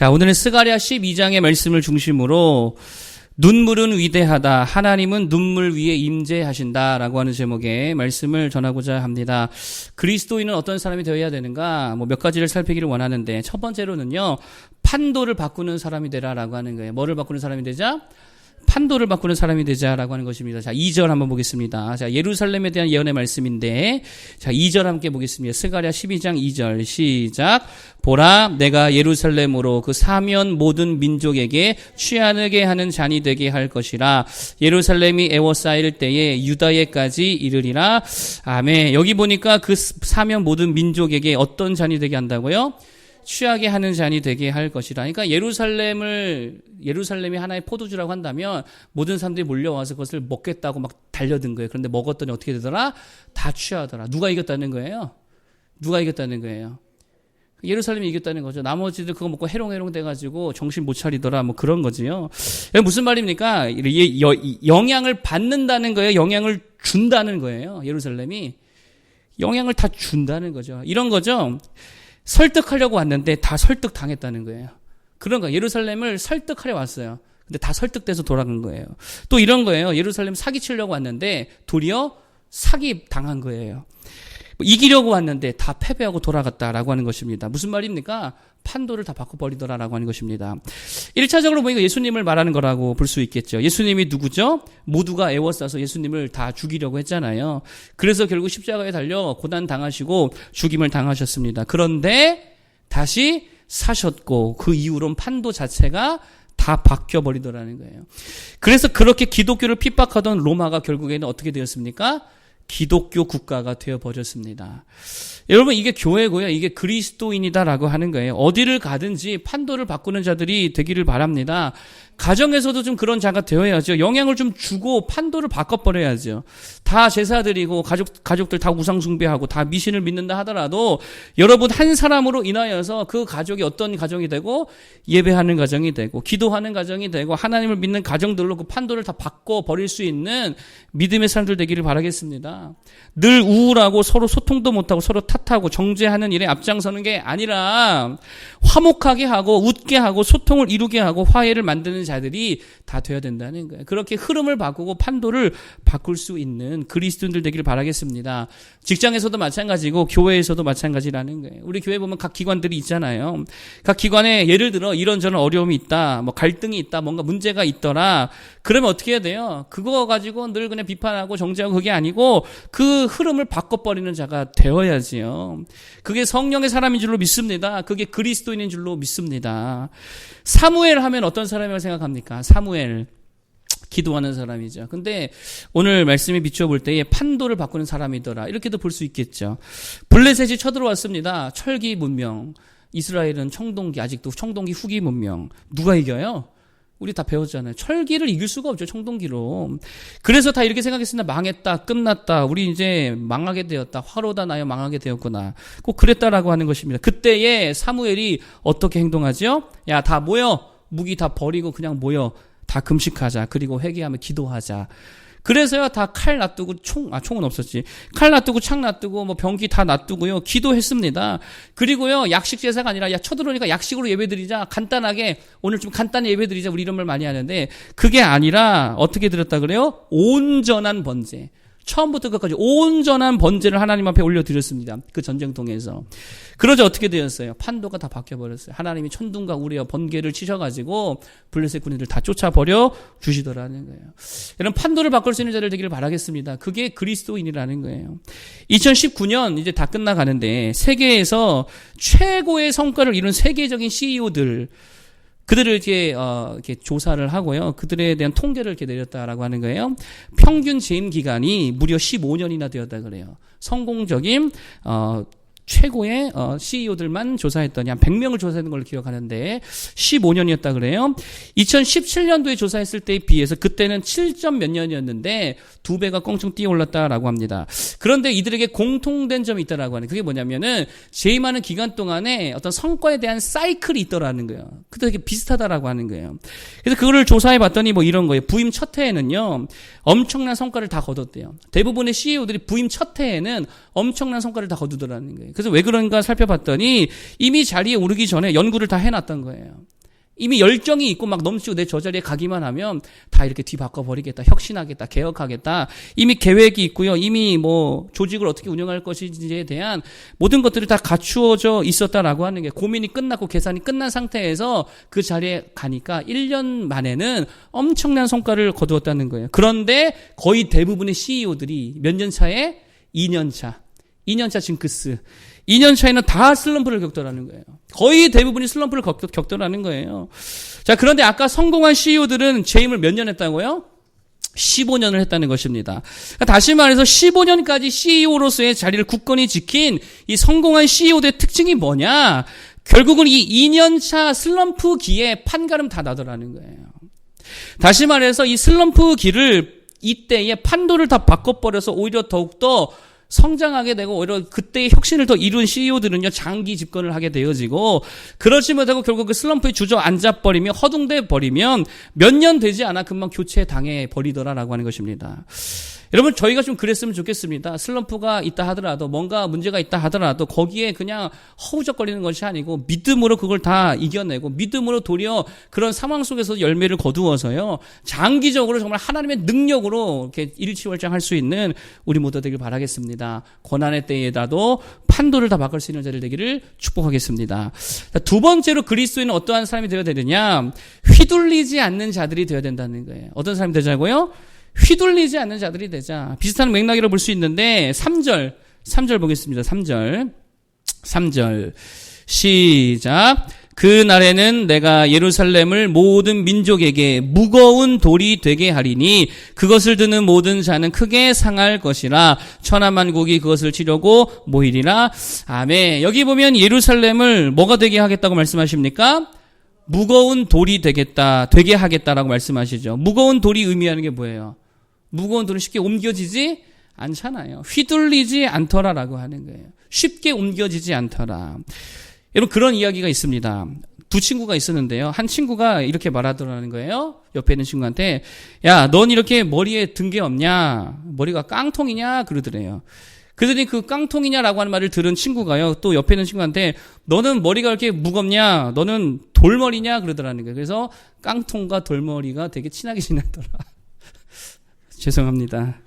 자, 오늘은 스가랴 12장의 말씀을 중심으로 눈물은 위대하다, 하나님은 눈물 위에 임재하신다라고 하는 제목의 말씀을 전하고자 합니다. 그리스도인은 어떤 사람이 되어야 되는가? 몇 가지를 살피기를 원하는데, 첫 번째로는요, 판도를 바꾸는 사람이 되라라고 하는 거예요. 뭐를 바꾸는 사람이 되자? 판도를 바꾸는 사람이 되자라고 하는 것입니다. 자, 2절 한번 보겠습니다. 자, 예루살렘에 대한 예언의 말씀인데, 자, 2절 함께 보겠습니다. 스가랴 12장 2절 시작. 보라, 내가 예루살렘으로 그 사면 모든 민족에게 취하게 하는 잔이 되게 할 것이라. 예루살렘이 애워싸일 때에 유다에까지 이르리라. 아멘. 여기 보니까 그 사면 모든 민족에게 어떤 잔이 되게 한다고요? 취하게 하는 잔이 되게 할 것이라. 그러니까 예루살렘이 하나의 포도주라고 한다면 모든 사람들이 몰려와서 그것을 먹겠다고 막 달려든 거예요. 그런데 먹었더니 어떻게 되더라? 다 취하더라. 누가 이겼다는 거예요? 누가 이겼다는 거예요? 예루살렘이 이겼다는 거죠. 나머지들 그거 먹고 해롱해롱 돼가지고 정신 못 차리더라. 그런 거지요. 무슨 말입니까? 영향을 받는다는 거예요. 영향을 준다는 거예요. 예루살렘이. 영향을 다 준다는 거죠. 이런 거죠. 설득하려고 왔는데 다 설득당했다는 거예요. 그런 거예요. 예루살렘을 설득하려 왔어요. 근데 다 설득돼서 돌아간 거예요. 또 이런 거예요. 예루살렘 사기치려고 왔는데 도리어 사기 당한 거예요. 이기려고 왔는데 다 패배하고 돌아갔다라고 하는 것입니다. 무슨 말입니까? 판도를 다 바꿔버리더라라고 하는 것입니다. 1차적으로 보니까 예수님을 말하는 거라고 볼 수 있겠죠. 예수님이 누구죠? 모두가 애워싸서 예수님을 다 죽이려고 했잖아요. 그래서 결국 십자가에 달려 고난 당하시고 죽임을 당하셨습니다. 그런데 다시 사셨고 그 이후로는 판도 자체가 다 바뀌어버리더라는 거예요. 그래서 그렇게 기독교를 핍박하던 로마가 결국에는 어떻게 되었습니까? 기독교 국가가 되어버렸습니다. 여러분, 이게 교회고요. 이게 그리스도인이다라고 하는 거예요. 어디를 가든지 판도를 바꾸는 자들이 되기를 바랍니다. 가정에서도 좀 그런 자가 되어야죠. 영향을 좀 주고 판도를 바꿔버려야죠. 다 제사드리고 가족들 다 우상숭배하고 다 미신을 믿는다 하더라도 여러분 한 사람으로 인하여서 그 가족이 어떤 가정이 되고 예배하는 가정이 되고 기도하는 가정이 되고 하나님을 믿는 가정들로 그 판도를 다 바꿔버릴 수 있는 믿음의 사람들 되기를 바라겠습니다. 늘 우울하고 서로 소통도 못하고 서로 탓하고 정죄하는 일에 앞장서는 게 아니라 화목하게 하고 웃게 하고 소통을 이루게 하고 화해를 만드는 자들이 다 되어야 된다는 거예요. 그렇게 흐름을 바꾸고 판도를 바꿀 수 있는 그리스도인들 되기를 바라겠습니다. 직장에서도 마찬가지고 교회에서도 마찬가지라는 거예요. 우리 교회 보면 각 기관들이 있잖아요. 각 기관에 예를 들어 이런저런 어려움이 있다, 갈등이 있다, 뭔가 문제가 있더라. 그러면 어떻게 해야 돼요? 그거 가지고 늘 그냥 비판하고 정죄하고 그게 아니고 그 흐름을 바꿔버리는 자가 되어야지요. 그게 성령의 사람인 줄로 믿습니다. 그게 그리스도인인 줄로 믿습니다. 사무엘 하면 어떤 사람이라고 생각합니까? 사무엘. 기도하는 사람이죠. 근데 오늘 말씀에 비춰볼 때에 판도를 바꾸는 사람이더라. 이렇게도 볼 수 있겠죠. 블레셋이 쳐들어왔습니다. 철기 문명. 이스라엘은 청동기, 아직도 청동기 후기 문명. 누가 이겨요? 우리 다 배웠잖아요. 철기를 이길 수가 없죠. 청동기로. 그래서 다 이렇게 생각했습니다. 망했다. 끝났다. 우리 이제 망하게 되었다. 화로다 나여 망하게 되었구나. 꼭 그랬다라고 하는 것입니다. 그때에 사무엘이 어떻게 행동하죠? 야, 다 모여. 무기 다 버리고 그냥 모여. 다 금식하자. 그리고 회개하며 기도하자. 그래서요, 다 칼 놔두고 총은 없었지. 칼 놔두고 창 놔두고 병기 다 놔두고요, 기도했습니다. 그리고요, 약식 제사가 아니라, 야, 쳐들어오니까 약식으로 예배드리자. 간단하게, 오늘 좀 간단히 예배드리자. 우리 이런 말 많이 하는데, 그게 아니라, 어떻게 드렸다 그래요? 온전한 번제. 처음부터 끝까지 온전한 번제를 하나님 앞에 올려드렸습니다. 그 전쟁통에서. 그러자 어떻게 되었어요? 판도가 다 바뀌어버렸어요. 하나님이 천둥과 우레와 번개를 치셔가지고 블레셋 군인들 다 쫓아버려 주시더라는 거예요. 이런 판도를 바꿀 수 있는 자들 되기를 바라겠습니다. 그게 그리스도인이라는 거예요. 2019년 이제 다 끝나가는데 세계에서 최고의 성과를 이룬 세계적인 CEO들 그들을 이렇게 조사를 하고요. 그들에 대한 통계를 이렇게 내렸다라고 하는 거예요. 평균 재임 기간이 무려 15년이나 되었다 그래요. 성공적인 최고의 CEO들만 조사했더니 한 100명을 조사했는 걸로 기억하는데 15년이었다 그래요. 2017년도에 조사했을 때에 비해서 그때는 7점 몇 년이었는데 2배가 껑충 뛰어올랐다라고 합니다. 그런데 이들에게 공통된 점이 있다라고 하는, 그게 뭐냐면은 재임하는 기간 동안에 어떤 성과에 대한 사이클이 있더라는 거예요. 그때 비슷하다라고 하는 거예요. 그래서 그거를 조사해 봤더니 이런 거예요. 부임 첫 해에는요, 엄청난 성과를 다 거뒀대요. 대부분의 CEO들이 부임 첫 해에는 엄청난 성과를 다 거두더라는 거예요. 그래서 왜 그런가 살펴봤더니 이미 자리에 오르기 전에 연구를 다 해놨던 거예요. 이미 열정이 있고 막 넘치고 내 저 자리에 가기만 하면 다 이렇게 뒤바꿔버리겠다, 혁신하겠다, 개혁하겠다. 이미 계획이 있고요. 이미 뭐 조직을 어떻게 운영할 것인지에 대한 모든 것들이 다 갖추어져 있었다라고 하는 게, 고민이 끝났고 계산이 끝난 상태에서 그 자리에 가니까 1년 만에는 엄청난 성과를 거두었다는 거예요. 그런데 거의 대부분의 CEO들이 몇 년 차에? 2년 차 징크스. 2년 차에는 다 슬럼프를 겪더라는 거예요. 거의 대부분이 슬럼프를 겪더라는 거예요. 자, 그런데 아까 성공한 CEO들은 재임을 몇 년 했다고요? 15년을 했다는 것입니다. 다시 말해서 15년까지 CEO로서의 자리를 굳건히 지킨 이 성공한 CEO들의 특징이 뭐냐? 결국은 이 2년차 슬럼프기에 판가름 다 나더라는 거예요. 다시 말해서 이 슬럼프기를 이때의 판도를 다 바꿔버려서 오히려 더욱더 성장하게 되고, 오히려 그때의 혁신을 더 이룬 CEO들은요, 장기 집권을 하게 되어지고, 그러지 못하고 결국 그 슬럼프에 주저앉아버리면, 허둥대버리면 몇 년 되지 않아 금방 교체 당해버리더라라고 하는 것입니다. 여러분, 저희가 좀 그랬으면 좋겠습니다. 슬럼프가 있다 하더라도, 뭔가 문제가 있다 하더라도 거기에 그냥 허우적거리는 것이 아니고 믿음으로 그걸 다 이겨내고, 믿음으로 도리어 그런 상황 속에서 열매를 거두어서요, 장기적으로 정말 하나님의 능력으로 이렇게 일취월장할 수 있는 우리 모두 되길 바라겠습니다. 고난의 때에라도 판도를 다 바꿀 수 있는 자를 되기를 축복하겠습니다. 두 번째로 그리스도인은 어떠한 사람이 되어야 되느냐? 휘둘리지 않는 자들이 되어야 된다는 거예요. 어떤 사람이 되자고요? 휘둘리지 않는 자들이 되자. 비슷한 맥락이라고 볼 수 있는데 3절 보겠습니다. 3절 시작. 그 날에는 내가 예루살렘을 모든 민족에게 무거운 돌이 되게 하리니 그것을 드는 모든 자는 크게 상할 것이라. 천하만국이 그것을 치려고 모이리라. 아멘. 여기 보면 예루살렘을 뭐가 되게 하겠다고 말씀하십니까? 무거운 돌이 되게 하겠다라고 말씀하시죠. 무거운 돌이 의미하는 게 뭐예요? 무거운 돌은 쉽게 옮겨지지 않잖아요. 휘둘리지 않더라라고 하는 거예요. 쉽게 옮겨지지 않더라. 여러분, 그런 이야기가 있습니다. 두 친구가 있었는데요. 한 친구가 이렇게 말하더라는 거예요. 옆에 있는 친구한테, 야, 넌 이렇게 머리에 든 게 없냐? 머리가 깡통이냐? 그러더래요. 그러더니 그 깡통이냐라고 하는 말을 들은 친구가요, 또 옆에 있는 친구한테, 너는 머리가 이렇게 무겁냐? 너는 돌머리냐? 그러더라는 거예요. 그래서 깡통과 돌머리가 되게 친하게 지내더라. 죄송합니다.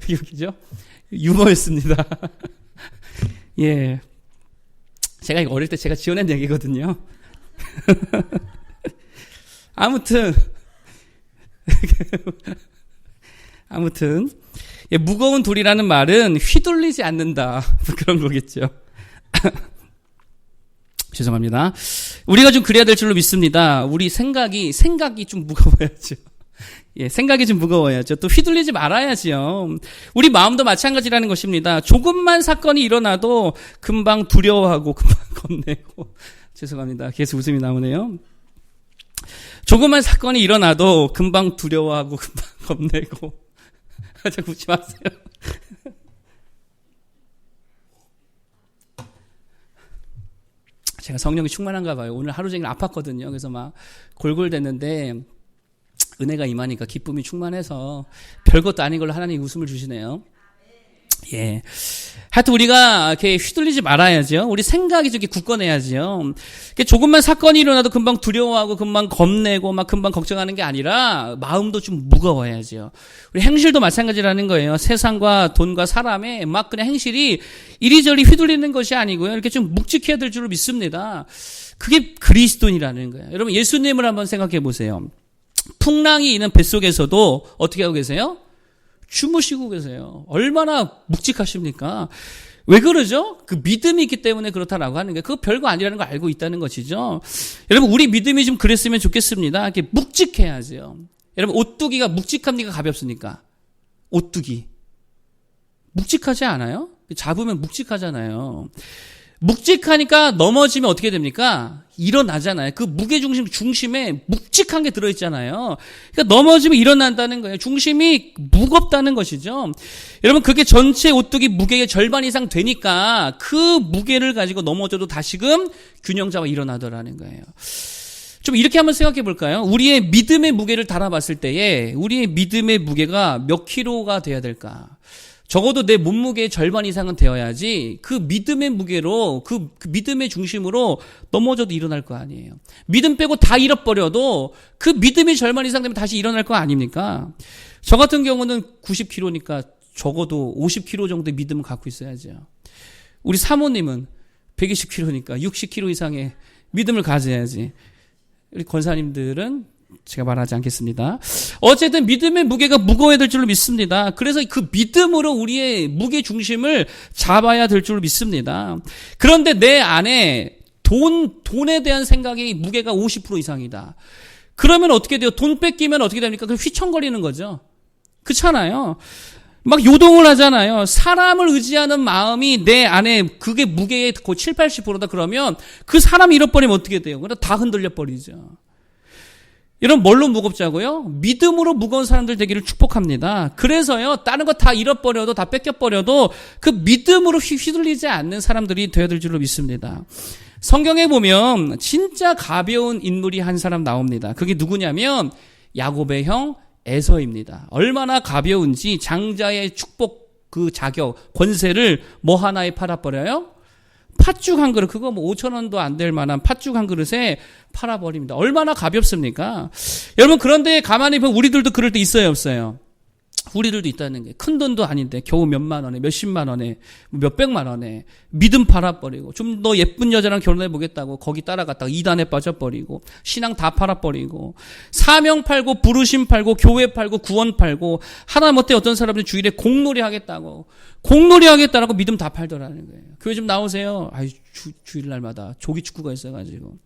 유머죠? 유머였습니다. 예. 제가 이거 어릴 때 제가 지어낸 얘기거든요. 아무튼, 예, 무거운 돌이라는 말은 휘둘리지 않는다. 그런 거겠죠. 죄송합니다. 우리가 좀 그래야 될 줄로 믿습니다. 우리 생각이 좀 무거워야죠. 예, 생각이 좀 무거워야죠. 또 휘둘리지 말아야지요. 우리 마음도 마찬가지라는 것입니다. 조금만 사건이 일어나도 금방 두려워하고 금방 겁내고. 죄송합니다. 계속 웃음이 나오네요. 조금만 사건이 일어나도 금방 두려워하고 금방 겁내고. 자꾸 웃지 마세요. 제가 성령이 충만한가 봐요. 오늘 하루 종일 아팠거든요. 그래서 막 골골댔는데 은혜가 임하니까 기쁨이 충만해서 별것도 아닌 걸로 하나님이 웃음을 주시네요. 예. 하여튼 우리가 이렇게 휘둘리지 말아야죠. 우리 생각이 저렇게 굳건해야죠. 조금만 사건이 일어나도 금방 두려워하고 금방 겁내고 막 금방 걱정하는 게 아니라 마음도 좀 무거워야죠. 우리 행실도 마찬가지라는 거예요. 세상과 돈과 사람의 막 그냥 행실이 이리저리 휘둘리는 것이 아니고요. 이렇게 좀 묵직해야 될 줄을 믿습니다. 그게 그리스도인이라는 거예요. 여러분, 예수님을 한번 생각해 보세요. 풍랑이 있는 뱃속에서도 어떻게 하고 계세요? 주무시고 계세요. 얼마나 묵직하십니까? 왜 그러죠? 그 믿음이 있기 때문에 그렇다라고 하는 게, 그거 별거 아니라는 걸 알고 있다는 것이죠. 여러분, 우리 믿음이 좀 그랬으면 좋겠습니다. 이렇게 묵직해야죠. 여러분, 오뚜기가 묵직합니까? 가볍습니까? 오뚜기. 묵직하지 않아요? 잡으면 묵직하잖아요. 묵직하니까 넘어지면 어떻게 됩니까? 일어나잖아요. 그 무게중심 중심에 묵직한 게 들어있잖아요. 그러니까 넘어지면 일어난다는 거예요. 중심이 무겁다는 것이죠. 여러분, 그게 전체 오뚜기 무게의 절반 이상 되니까 그 무게를 가지고 넘어져도 다시금 균형 잡아 일어나더라는 거예요. 좀 이렇게 한번 생각해 볼까요? 우리의 믿음의 무게를 달아봤을 때에 우리의 믿음의 무게가 몇 킬로가 돼야 될까? 적어도 내 몸무게의 절반 이상은 되어야지 그 믿음의 무게로 그 믿음의 중심으로 넘어져도 일어날 거 아니에요. 믿음 빼고 다 잃어버려도 그 믿음의 절반 이상 되면 다시 일어날 거 아닙니까? 저 같은 경우는 90kg니까 적어도 50kg 정도의 믿음을 갖고 있어야죠. 우리 사모님은 120kg니까 60kg 이상의 믿음을 가져야지. 우리 권사님들은 제가 말하지 않겠습니다. 어쨌든 믿음의 무게가 무거워야 될 줄로 믿습니다. 그래서 그 믿음으로 우리의 무게 중심을 잡아야 될 줄로 믿습니다. 그런데 내 안에 돈에 대한 생각이 무게가 50% 이상이다. 그러면 어떻게 돼요? 돈 뺏기면 어떻게 됩니까? 그럼 휘청거리는 거죠. 그렇잖아요. 막 요동을 하잖아요. 사람을 의지하는 마음이 내 안에 그게 무게의 거의 7, 80%다 그러면 그 사람이 잃어버리면 어떻게 돼요? 그럼 다 흔들려 버리죠. 이런 뭘로 무겁자고요? 믿음으로 무거운 사람들 되기를 축복합니다. 그래서요, 다른 거 다 잃어버려도, 다 뺏겨버려도 그 믿음으로 휘둘리지 않는 사람들이 되어야 될 줄로 믿습니다. 성경에 보면 진짜 가벼운 인물이 한 사람 나옵니다. 그게 누구냐면 야곱의 형 에서입니다. 얼마나 가벼운지 장자의 축복 그 자격, 권세를 뭐 하나에 팔아버려요? 팥죽 한 그릇, 그거 뭐 5,000원도 안 될 만한 팥죽 한 그릇에 팔아버립니다. 얼마나 가볍습니까? 여러분, 그런데 가만히 보면 우리들도 그럴 때 있어요, 없어요? 우리들도 있다는 게 큰 돈도 아닌데 겨우 몇만 원에, 몇십만 원에, 몇백만 원에 믿음 팔아버리고 좀 더 예쁜 여자랑 결혼해보겠다고 거기 따라갔다가 이단에 빠져버리고 신앙 다 팔아버리고 사명 팔고 부르심 팔고 교회 팔고 구원 팔고 하다못해 어떤 사람들이 주일에 공놀이 하겠다고 믿음 다 팔더라는 거예요. 교회 좀 나오세요. 아이 주일날마다 조기 축구가 있어가지고.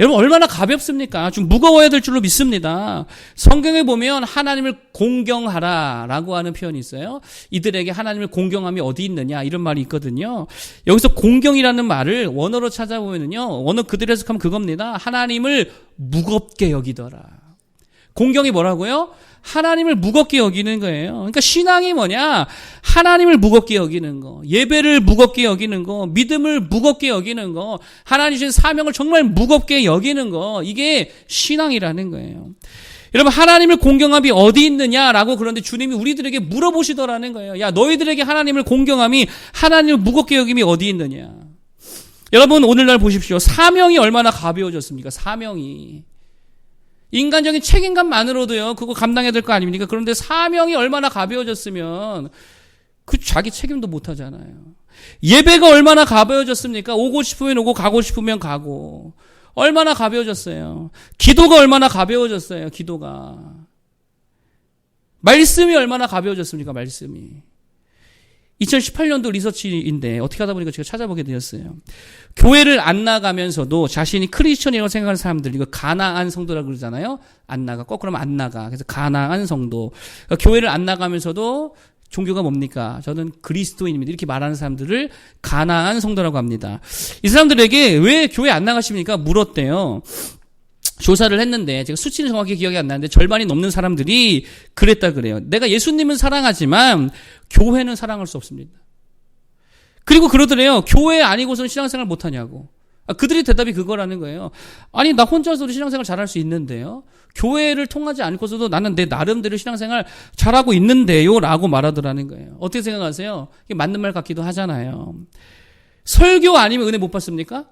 여러분 얼마나 가볍습니까? 좀 무거워야 될 줄로 믿습니다. 성경에 보면 하나님을 공경하라라고 하는 표현이 있어요. 이들에게 하나님을 공경함이 어디 있느냐 이런 말이 있거든요. 여기서 공경이라는 말을 원어로 찾아보면요. 원어 그대로 해석하면 그겁니다. 하나님을 무겁게 여기더라. 공경이 뭐라고요? 하나님을 무겁게 여기는 거예요. 그러니까 신앙이 뭐냐? 하나님을 무겁게 여기는 거, 예배를 무겁게 여기는 거, 믿음을 무겁게 여기는 거, 하나님 주신 사명을 정말 무겁게 여기는 거, 이게 신앙이라는 거예요. 여러분 하나님을 공경함이 어디 있느냐라고 그런데 주님이 우리들에게 물어보시더라는 거예요. 야 너희들에게 하나님을 공경함이 하나님을 무겁게 여김이 어디 있느냐. 여러분 오늘날 보십시오. 사명이 얼마나 가벼워졌습니까? 사명이. 인간적인 책임감만으로도요, 그거 감당해야 될 거 아닙니까? 그런데 사명이 얼마나 가벼워졌으면 그 자기 책임도 못 하잖아요. 예배가 얼마나 가벼워졌습니까? 오고 싶으면 오고 가고 싶으면 가고. 얼마나 가벼워졌어요. 기도가 얼마나 가벼워졌어요. 기도가. 말씀이 얼마나 가벼워졌습니까? 말씀이. 2018년도 리서치인데 어떻게 하다 보니까 제가 찾아보게 되었어요. 교회를 안 나가면서도 자신이 크리스천이라고 생각하는 사람들, 이거 가나안 성도라고 그러잖아요. 안 나가. 거꾸로 하면 안 나가. 그래서 가나안 성도. 그러니까 교회를 안 나가면서도 종교가 뭡니까? 저는 그리스도인입니다. 이렇게 말하는 사람들을 가나안 성도라고 합니다. 이 사람들에게 왜 교회 안 나가십니까? 물었대요. 조사를 했는데 제가 수치는 정확히 기억이 안 나는데 절반이 넘는 사람들이 그랬다 그래요. 내가 예수님은 사랑하지만 교회는 사랑할 수 없습니다. 그리고 그러더래요. 교회 아니고서는 신앙생활 못하냐고. 그들의 대답이 그거라는 거예요. 아니 나 혼자서도 신앙생활 잘할 수 있는데요. 교회를 통하지 않고서도 나는 내 나름대로 신앙생활 잘하고 있는데요 라고 말하더라는 거예요. 어떻게 생각하세요? 이게 맞는 말 같기도 하잖아요. 설교 아니면 은혜 못 받습니까?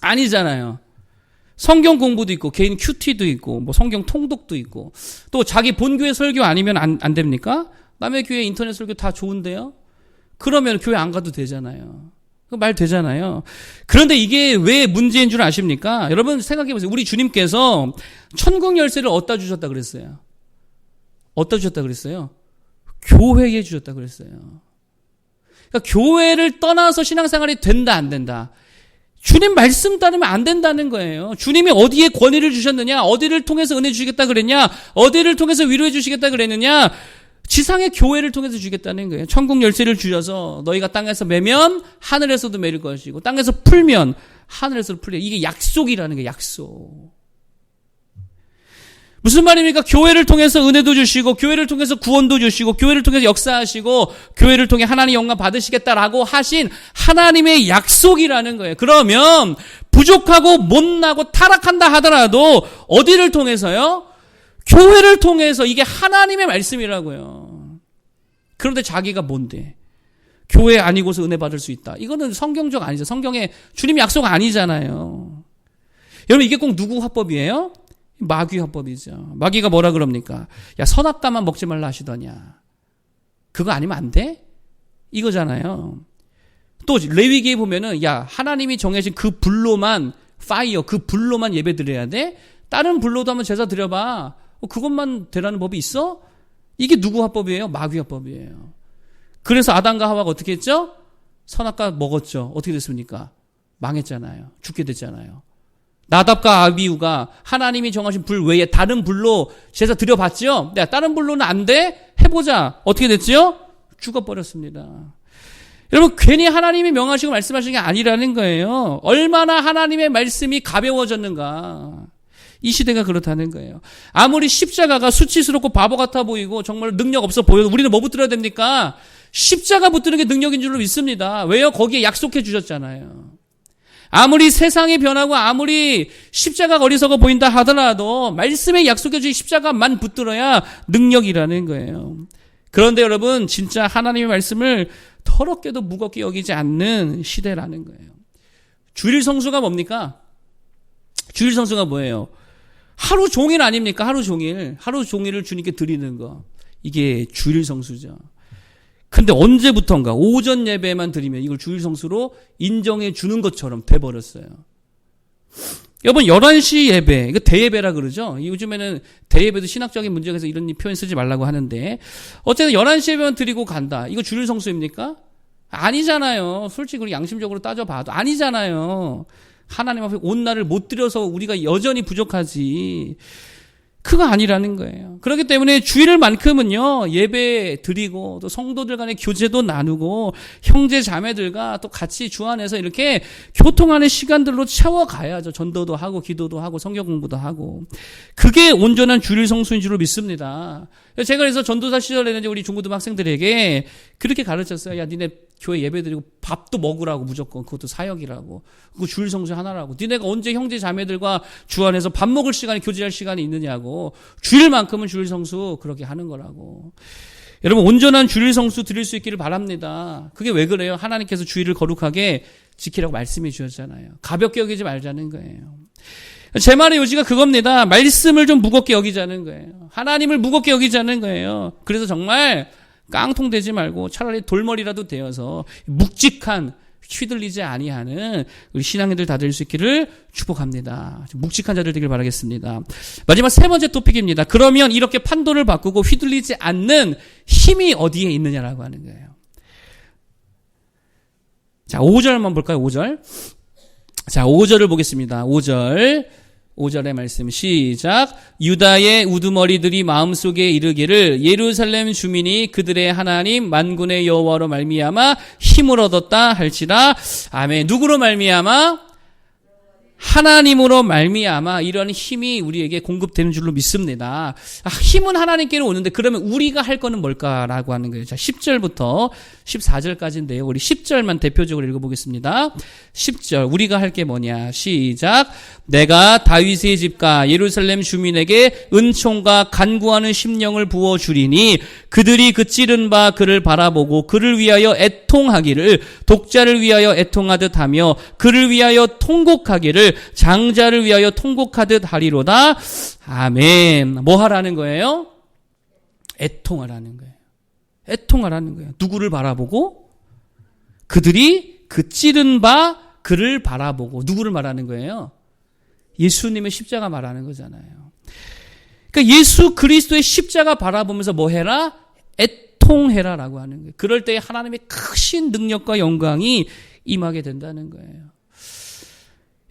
아니잖아요. 성경 공부도 있고 개인 큐티도 있고 뭐 성경 통독도 있고 또 자기 본교회 설교 아니면 안 됩니까? 남의 교회 인터넷 설교 다 좋은데요. 그러면 교회 안 가도 되잖아요. 그 말 되잖아요. 그런데 이게 왜 문제인 줄 아십니까? 여러분 생각해 보세요. 우리 주님께서 천국 열쇠를 어디다 주셨다 그랬어요? 어디다 주셨다 그랬어요? 교회에 주셨다 그랬어요. 그러니까 교회를 떠나서 신앙생활이 된다 안 된다? 주님 말씀 따르면 안 된다는 거예요. 주님이 어디에 권위를 주셨느냐? 어디를 통해서 은혜 주시겠다 그랬냐? 어디를 통해서 위로해 주시겠다 그랬느냐? 지상의 교회를 통해서 주겠다는 거예요. 천국 열쇠를 주셔서 너희가 땅에서 매면 하늘에서도 매일 것이고 땅에서 풀면 하늘에서도 풀려. 이게 약속이라는 거예요. 약속. 무슨 말입니까? 교회를 통해서 은혜도 주시고 교회를 통해서 구원도 주시고 교회를 통해서 역사하시고 교회를 통해 하나님 영광 받으시겠다라고 하신 하나님의 약속이라는 거예요. 그러면 부족하고 못나고 타락한다 하더라도 어디를 통해서요? 교회를 통해서. 이게 하나님의 말씀이라고요. 그런데 자기가 뭔데? 교회 아니고서 은혜 받을 수 있다. 이거는 성경적 아니죠. 성경에 주님 약속 아니잖아요. 여러분 이게 꼭 누구 화법이에요? 마귀 화법이죠. 마귀가 뭐라 그럽니까? 야, 선악과만 먹지 말라 하시더냐. 그거 아니면 안 돼? 이거잖아요. 또 레위기에 보면은 야, 하나님이 정해진 그 불로만 파이어, 그 불로만 예배 드려야 돼? 다른 불로도 한번 제사 드려봐. 그것만 되라는 법이 있어? 이게 누구 화법이에요? 마귀 화법이에요. 그래서 아담과 하와가 어떻게 했죠? 선악과 먹었죠. 어떻게 됐습니까? 망했잖아요. 죽게 됐잖아요. 나답과 아비후가 하나님이 정하신 불 외에 다른 불로 제사 드려봤죠? 네, 다른 불로는 안 돼? 해보자. 어떻게 됐죠? 죽어버렸습니다. 여러분 괜히 하나님이 명하시고 말씀하신 게 아니라는 거예요. 얼마나 하나님의 말씀이 가벼워졌는가. 이 시대가 그렇다는 거예요. 아무리 십자가가 수치스럽고 바보 같아 보이고 정말 능력 없어 보여도 우리는 뭐 붙들어야 됩니까? 십자가 붙드는 게 능력인 줄로 믿습니다. 왜요? 거기에 약속해 주셨잖아요. 아무리 세상이 변하고 아무리 십자가가 어리석어 보인다 하더라도 말씀에 약속해 주신 십자가만 붙들어야 능력이라는 거예요. 그런데 여러분 진짜 하나님의 말씀을 더럽게도 무겁게 여기지 않는 시대라는 거예요. 주일 성수가 뭡니까? 주일 성수가 뭐예요? 하루 종일 아닙니까? 하루 종일. 하루 종일을 주님께 드리는 거. 이게 주일 성수죠. 근데 언제부턴가 오전 예배만 드리면 이걸 주일 성수로 인정해 주는 것처럼 돼버렸어요. 여러분 11시 예배, 이거 대예배라 그러죠. 요즘에는 대예배도 신학적인 문제가 있어서 이런 표현 쓰지 말라고 하는데 어쨌든 11시 예배만 드리고 간다. 이거 주일 성수입니까? 아니잖아요. 솔직히 우리 양심적으로 따져봐도 아니잖아요. 하나님 앞에 온 날을 못 드려서 우리가 여전히 부족하지. 그거 아니라는 거예요. 그렇기 때문에 주일만큼은요 예배 드리고 또 성도들 간의 교제도 나누고 형제 자매들과 또 같이 주 안에서 이렇게 교통하는 시간들로 채워가야죠. 전도도 하고 기도도 하고 성경 공부도 하고 그게 온전한 주일 성수인 줄로 믿습니다. 제가 그래서 전도사 시절에는 우리 중고등 학생들에게 그렇게 가르쳤어요. 야, 니네 교회 예배 드리고 밥도 먹으라고 무조건. 그것도 사역이라고. 그거 주일 성수 하나라고. 니네가 언제 형제 자매들과 주 안에서 밥 먹을 시간이 교제할 시간이 있느냐고. 주일만큼은 주일 성수 그렇게 하는 거라고. 여러분 온전한 주일 성수 드릴 수 있기를 바랍니다. 그게 왜 그래요? 하나님께서 주일을 거룩하게 지키라고 말씀해 주셨잖아요. 가볍게 여기지 말자는 거예요. 제 말의 요지가 그겁니다. 말씀을 좀 무겁게 여기자는 거예요. 하나님을 무겁게 여기자는 거예요. 그래서 정말 깡통되지 말고 차라리 돌머리라도 되어서 묵직한 휘둘리지 아니하는 우리 신앙인들 다 될 수 있기를 축복합니다. 묵직한 자들 되길 바라겠습니다. 마지막 세 번째 토픽입니다. 그러면 이렇게 판도를 바꾸고 휘둘리지 않는 힘이 어디에 있느냐라고 하는 거예요. 자, 5절만 볼까요? 5절. 자, 5절을 보겠습니다. 5절의 말씀 시작. 유다의 우두머리들이 마음속에 이르기를 예루살렘 주민이 그들의 하나님 만군의 여호와로 말미암아 힘을 얻었다 할지라. 아멘. 누구로 말미암아? 하나님으로 말미암아 이런 힘이 우리에게 공급되는 줄로 믿습니다. 힘은 하나님께로 오는데 그러면 우리가 할 거는 뭘까라고 하는 거예요. 자, 10절부터 14절까지인데요. 우리 10절만 대표적으로 읽어보겠습니다. 10절 우리가 할 게 뭐냐 시작. 내가 다윗의 집과 예루살렘 주민에게 은총과 간구하는 심령을 부어주리니 그들이 그 찌른 바 그를 바라보고 그를 위하여 애통하기를 독자를 위하여 애통하듯 하며 그를 위하여 통곡하기를 장자를 위하여 통곡하듯 하리로다. 아멘. 뭐 하라는 거예요? 애통하라는 거예요. 애통하라는 거예요. 누구를 바라보고? 그들이 그 찌른 바 그를 바라보고. 누구를 말하는 거예요? 예수님의 십자가 말하는 거잖아요. 그러니까 예수 그리스도의 십자가 바라보면서 뭐 해라? 애통해라라고 하는 거예요. 그럴 때 하나님의 크신 능력과 영광이 임하게 된다는 거예요.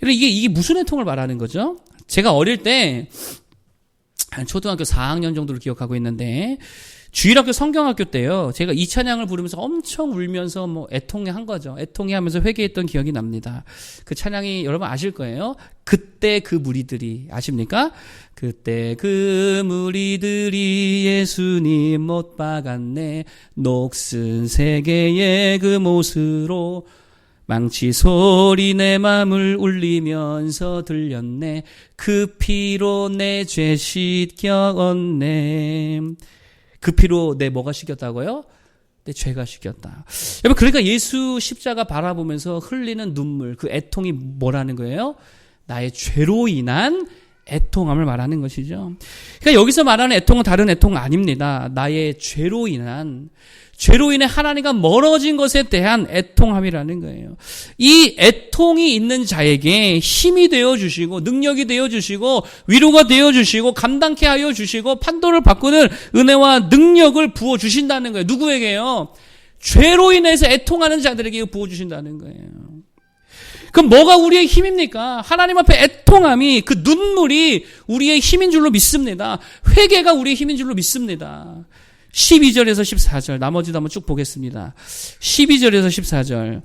이게 무슨 애통을 말하는 거죠? 제가 어릴 때 한 초등학교 4학년 정도를 기억하고 있는데 주일학교 성경학교 때요. 제가 이 찬양을 부르면서 엄청 울면서 뭐 애통한 거죠. 애통해하면서 회개했던 기억이 납니다. 그 찬양이 여러분 아실 거예요. 그때 그 무리들이 아십니까? 그때 그 무리들이 예수님 못 박았네. 녹슨 세계의 그 못으로 망치 소리 내 맘을 울리면서 들렸네. 그 피로 내 죄 씻겼네. 그 피로 내 뭐가 씻겼다고요? 내 죄가 시켰다. 여러분, 그러니까 예수 십자가 바라보면서 흘리는 눈물, 그 애통이 뭐라는 거예요? 나의 죄로 인한 애통함을 말하는 것이죠. 그러니까 여기서 말하는 애통은 다른 애통은 아닙니다. 나의 죄로 인해 하나님과 멀어진 것에 대한 애통함이라는 거예요. 이 애통이 있는 자에게 힘이 되어주시고 능력이 되어주시고 위로가 되어주시고 감당케 하여 주시고 판도를 바꾸는 은혜와 능력을 부어주신다는 거예요. 누구에게요? 죄로 인해서 애통하는 자들에게 부어주신다는 거예요. 그럼 뭐가 우리의 힘입니까? 하나님 앞에 애통함이, 그 눈물이 우리의 힘인 줄로 믿습니다. 회개가 우리의 힘인 줄로 믿습니다. 12절에서 14절, 나머지도 한번 쭉 보겠습니다. 12절에서 14절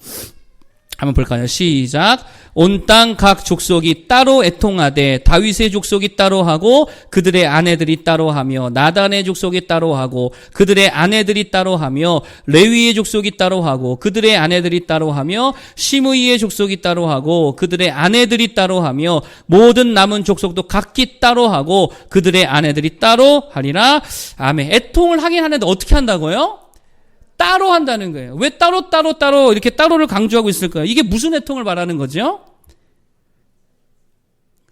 한번 볼까요? 시작. 온 땅 각 족속이 따로 애통하되 다윗의 족속이 따로 하고 그들의 아내들이 따로 하며 나단의 족속이 따로 하고 그들의 아내들이 따로 하며 레위의 족속이 따로 하고 그들의 아내들이 따로 하며 시므이의 족속이 따로 하고 그들의 아내들이 따로 하며 모든 남은 족속도 각기 따로 하고 그들의 아내들이 따로 하리라. 아멘. 애통을 하긴 하는데 어떻게 한다고요? 따로 한다는 거예요. 왜 따로 이렇게 따로를 강조하고 있을까요? 이게 무슨 애통을 말하는 거죠?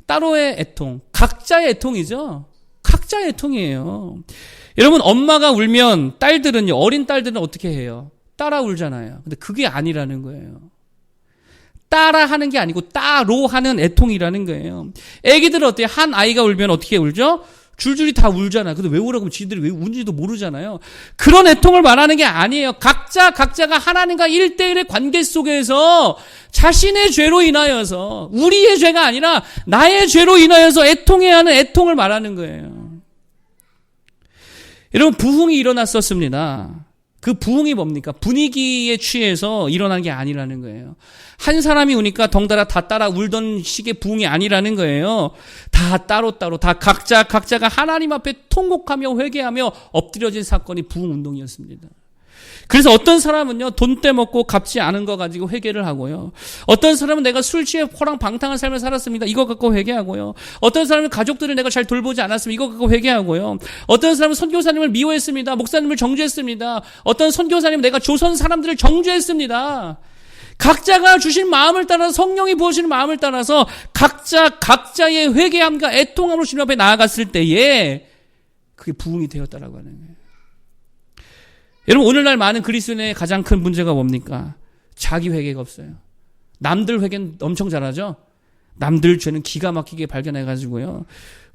따로의 애통. 각자의 애통이죠. 각자의 애통이에요. 여러분, 엄마가 울면 딸들은요, 어린 딸들은 어떻게 해요? 따라 울잖아요. 근데 그게 아니라는 거예요. 따라 하는 게 아니고 따로 하는 애통이라는 거예요. 애기들은 어때요? 한 아이가 울면 어떻게 울죠? 줄줄이 다 울잖아요. 근데 왜 울어? 그럼 지들이 왜 운지도 모르잖아요. 그런 애통을 말하는 게 아니에요. 각자가 하나님과 1대1의 관계 속에서 자신의 죄로 인하여서, 우리의 죄가 아니라 나의 죄로 인하여서 애통해야 하는 애통을 말하는 거예요. 여러분, 부흥이 일어났었습니다. 그 부흥이 뭡니까? 분위기에 취해서 일어난 게 아니라는 거예요. 한 사람이 우니까 덩달아 다 따라 울던 식의 부흥이 아니라는 거예요. 다 따로따로, 다 각자가 하나님 앞에 통곡하며 회개하며 엎드려진 사건이 부흥 운동이었습니다. 그래서 어떤 사람은요, 돈 떼먹고 갚지 않은 거 가지고 회개를 하고요. 어떤 사람은 내가 술 취해 호랑방탕한 삶을 살았습니다. 이거 갖고 회개하고요. 어떤 사람은 가족들을 내가 잘 돌보지 않았으면 이거 갖고 회개하고요. 어떤 사람은 선교사님을 미워했습니다. 목사님을 정죄했습니다. 어떤 선교사님은 내가 조선 사람들을 정죄했습니다. 각자가 주신 마음을 따라서, 성령이 부어주시는 마음을 따라서 각자의 회개함과 애통함으로 주님 앞에 나아갔을 때에 그게 부흥이 되었다라고 하는 거예요. 여러분, 오늘날 많은 그리스도인의 가장 큰 문제가 뭡니까? 자기 회개가 없어요. 남들 회개는 엄청 잘하죠? 남들 죄는 기가 막히게 발견해가지고요.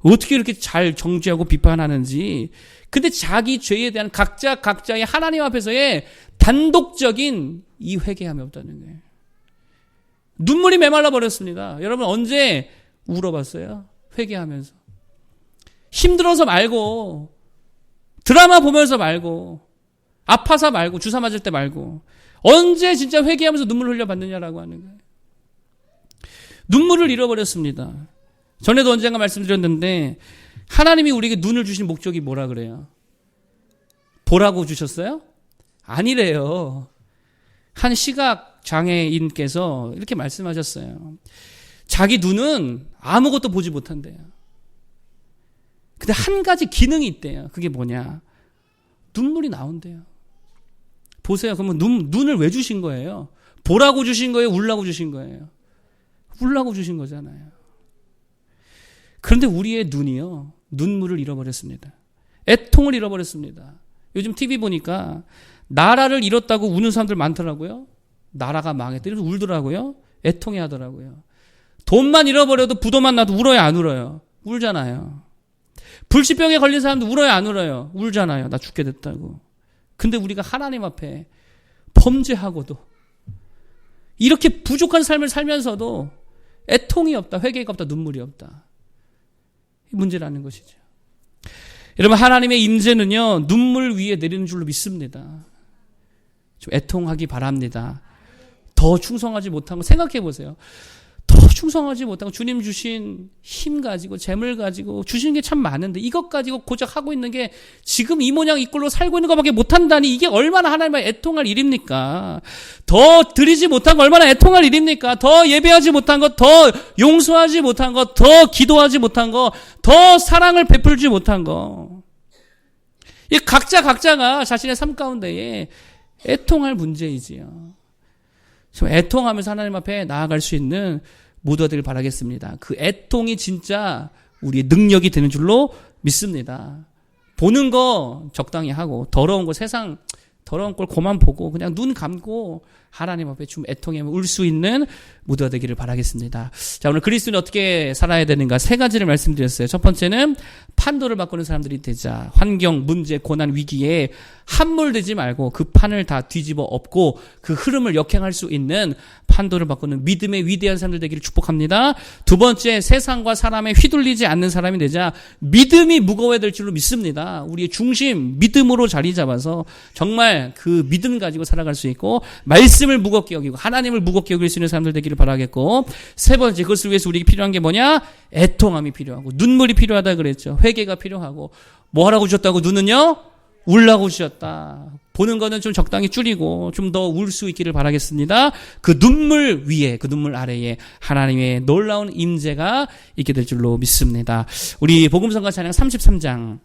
어떻게 이렇게 잘 정죄하고 비판하는지. 근데 자기 죄에 대한 각자의 하나님 앞에서의 단독적인 이 회개함이 없다는 거예요. 눈물이 메말라 버렸습니다. 여러분, 언제 울어봤어요? 회개하면서. 힘들어서 말고, 드라마 보면서 말고, 아파서 말고, 주사 맞을 때 말고, 언제 진짜 회개하면서 눈물 흘려봤느냐라고 하는 거예요. 눈물을 잃어버렸습니다. 전에도 언젠가 말씀드렸는데, 하나님이 우리에게 눈을 주신 목적이 뭐라 그래요? 보라고 주셨어요? 아니래요. 한 시각 장애인께서 이렇게 말씀하셨어요. 자기 눈은 아무것도 보지 못한대요. 근데 한 가지 기능이 있대요. 그게 뭐냐? 눈물이 나온대요. 보세요. 그러면 눈을 왜 주신 거예요? 보라고 주신 거예요? 울라고 주신 거예요? 울라고 주신 거잖아요. 그런데 우리의 눈이요, 눈물을 잃어버렸습니다. 애통을 잃어버렸습니다. 요즘 TV 보니까 나라를 잃었다고 우는 사람들 많더라고요. 나라가 망했다 이러면서 울더라고요. 애통해 하더라고요. 돈만 잃어버려도 부도만 나도 울어요, 안 울어요? 울잖아요. 불치병에 걸린 사람도 울어요, 안 울어요? 울잖아요. 나 죽게 됐다고. 근데 우리가 하나님 앞에 범죄하고도 이렇게 부족한 삶을 살면서도 애통이 없다, 회개가 없다, 눈물이 없다. 이 문제라는 것이죠. 여러분, 하나님의 임재는요, 눈물 위에 내리는 줄로 믿습니다. 좀 애통하기 바랍니다. 더 충성하지 못한 거 생각해 보세요. 더 충성하지 못하고 주님 주신 힘 가지고 재물 가지고 주신 게 참 많은데 이것 가지고 고작 하고 있는 게 지금 이 모양 이 꼴로 살고 있는 것밖에 못한다니 이게 얼마나 하나님의 애통할 일입니까? 더 드리지 못한 거 얼마나 애통할 일입니까? 더 예배하지 못한 것, 더 용서하지 못한 것, 더 기도하지 못한 것, 더 사랑을 베풀지 못한 거. 이 각자가 자신의 삶 가운데에 애통할 문제이지요. 좀 애통하면서 하나님 앞에 나아갈 수 있는 모두가 되길 바라겠습니다. 그 애통이 진짜 우리의 능력이 되는 줄로 믿습니다. 보는 거 적당히 하고 더러운 거 세상 더러운 걸 그만 보고 그냥 눈 감고 하나님 앞에 좀 애통에 울 수 있는 모두가 되기를 바라겠습니다. 자, 오늘 그리스도는 어떻게 살아야 되는가 세 가지를 말씀드렸어요. 첫 번째는 판도를 바꾸는 사람들이 되자. 환경, 문제, 고난, 위기에 함몰되지 말고 그 판을 다 뒤집어 엎고 그 흐름을 역행할 수 있는 판도를 바꾸는 믿음의 위대한 사람들 되기를 축복합니다. 두 번째, 세상과 사람에 휘둘리지 않는 사람이 되자. 믿음이 무거워야 될 줄로 믿습니다. 우리의 중심, 믿음으로 자리 잡아서 정말 그 믿음 가지고 살아갈 수 있고 말씀을 무겁게 여기고 하나님을 무겁게 여길 수 있는 사람들 되기를 바라겠고, 세 번째, 그것을 위해서 우리에게 필요한 게 뭐냐? 애통함이 필요하고 눈물이 필요하다 그랬죠. 회개가 필요하고 뭐 하라고 주셨다고? 눈은요? 울라고 주셨다. 보는 거는 좀 적당히 줄이고 좀 더 울 수 있기를 바라겠습니다. 그 눈물 위에, 그 눈물 아래에 하나님의 놀라운 임재가 있게 될 줄로 믿습니다. 우리 복음성가 찬양 33장